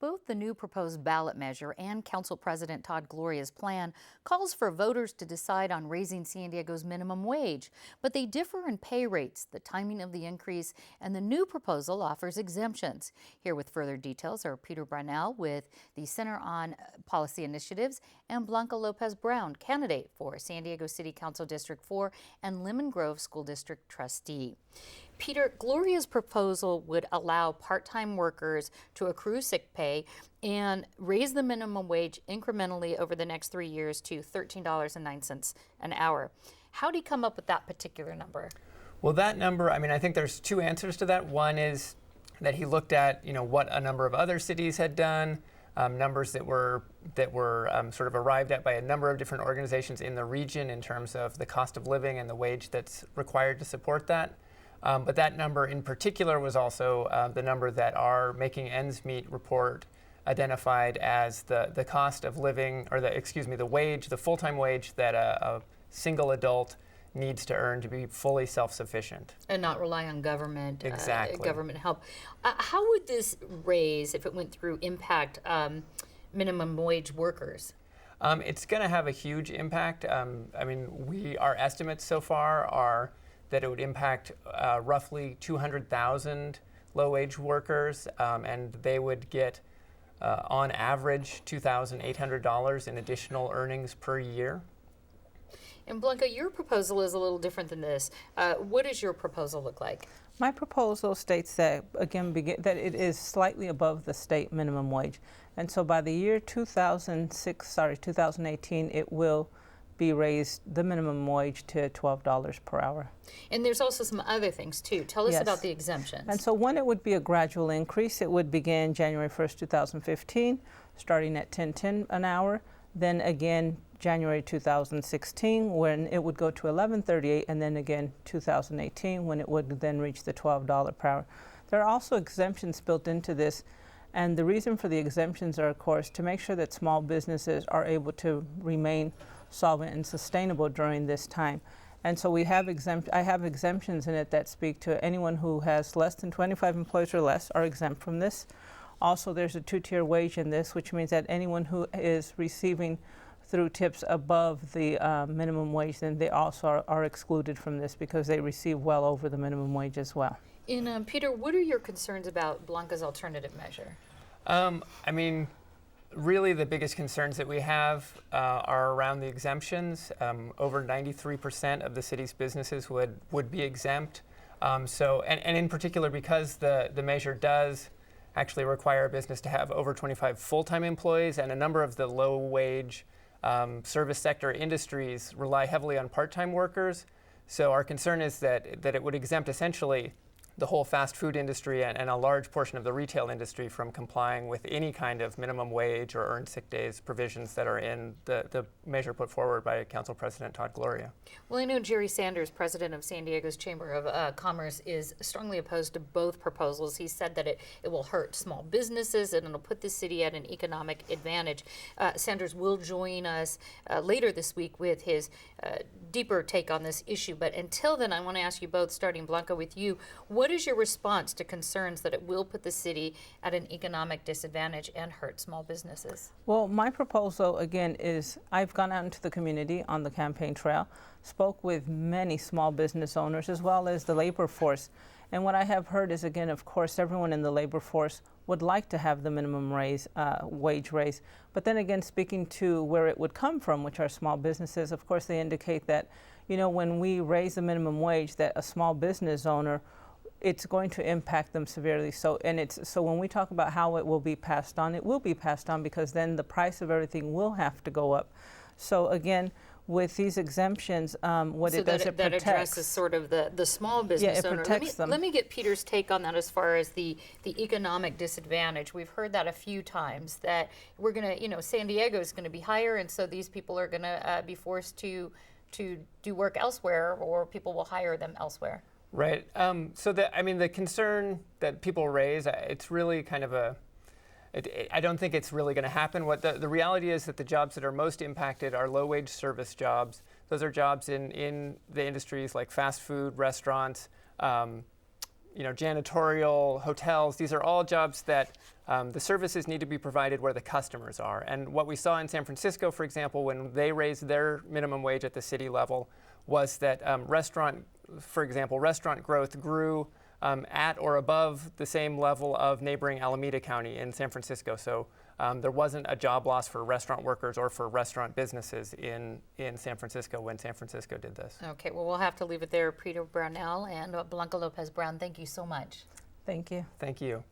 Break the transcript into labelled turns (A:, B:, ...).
A: Both the new proposed ballot measure and Council President Todd Gloria's plan calls for voters to decide on raising San Diego's minimum wage, but they differ in pay rates, the timing of the increase, and the new proposal offers exemptions. Here with further details are Peter Brownell with the Center on Policy Initiatives and Blanca Lopez Brown, candidate for San Diego City Council District 4 and Lemon Grove School District trustee. Peter, Gloria's proposal would allow part-time workers to accrue sick pay and raise the minimum wage incrementally over the next 3 years to $13.09 an hour. How did he come up with that particular number?
B: Well, that number, I think there's two answers to that. One is that he looked at, what a number of other cities had done, numbers that were sort of arrived at by a number of different organizations in the region in terms of the cost of living and the wage that's required to support that. But that number in particular was also the number that our Making Ends Meet report identified as the cost of living, or the wage, the full-time wage that a single adult needs to earn to be fully self-sufficient.
A: And not rely on government,
B: exactly.
A: Government help. How would this raise, if it went through, impact minimum wage workers?
B: It's going to have a huge impact. Our estimates so far are that it would impact roughly 200,000 low-wage workers, and they would get, on average, $2,800 in additional earnings per year.
A: And Blanca, your proposal is a little different than this. What does your proposal look like?
C: My proposal states that, again, that it is slightly above the state minimum wage. And so by the year 2018, it will be raised, the minimum wage, to $12 per hour.
A: And there's also some other things too. Tell us
C: Yes.
A: about the exemptions.
C: And so when it would be a gradual increase, it would begin January 1st, 2015, starting at $10.10 an hour. Then again, January 2016, when it would go to $11.38, and then again 2018, when it would then reach the $12 per hour. There are also exemptions built into this, and the reason for the exemptions are, of course, to make sure that small businesses are able to remain solvent and sustainable during this time. And so I have exemptions in it that speak to anyone who has less than 25 employees or less are exempt from this. Also, there's a two-tier wage in this, which means that anyone who is receiving through tips above the minimum wage, then they also are excluded from this because they receive well over the minimum wage as well.
A: And Peter, what are your concerns about Blanca's alternative measure?
B: Really, the biggest concerns that we have are around the exemptions. Over 93% of the city's businesses would be exempt. And in particular, because the measure does actually require a business to have over 25 full-time employees, and a number of the low-wage service sector industries rely heavily on part-time workers. So our concern is that it would exempt essentially the whole fast food industry and a large portion of the retail industry from complying with any kind of minimum wage or earned sick days provisions that are in the measure put forward by Council President Todd Gloria.
A: Well, I know Jerry Sanders, president of San Diego's Chamber of Commerce, is strongly opposed to both proposals. He said that it will hurt small businesses and it'll put the city at an economic advantage. Sanders will join us later this week with his deeper take on this issue. But until then, I want to ask you both, starting Blanca with you, what is your response to concerns that it will put the city at an economic disadvantage and hurt small businesses?
C: Well, my proposal, again, is I've gone out into the community on the campaign trail, spoke with many small business owners as well as the labor force. And what I have heard is, again, of course, everyone in the labor force would like to have the minimum wage raise. But then again, speaking to where it would come from, which are small businesses, of course, they indicate that, when we raise the minimum wage, that a small business owner, it's going to impact them severely. So when we talk about how it will be passed on, it will be passed on because then the price of everything will have to go up. So again, with these exemptions, it protects.
A: That addresses sort of the small business owner.
C: Protects them.
A: Let me get Peter's take on that as far as the economic disadvantage. We've heard that a few times, that we're going to, San Diego is going to be higher, and so these people are going to be forced to do work elsewhere, or people will hire them elsewhere.
B: Right. The concern that people raise, it's really kind of I don't think it's really going to happen. What the reality is that the jobs that are most impacted are low-wage service jobs. Those are jobs in the industries like fast food, restaurants, janitorial, hotels. These are all jobs that the services need to be provided where the customers are. And what we saw in San Francisco, for example, when they raised their minimum wage at the city level, was that restaurant growth grew at or above the same level of neighboring Alameda County in San Francisco. So there wasn't a job loss for restaurant workers or for restaurant businesses in San Francisco when San Francisco did this.
A: Okay, well, we'll have to leave it there. Peter Brownell and Blanca Lopez Brown, thank you so much.
C: Thank you.
B: Thank you.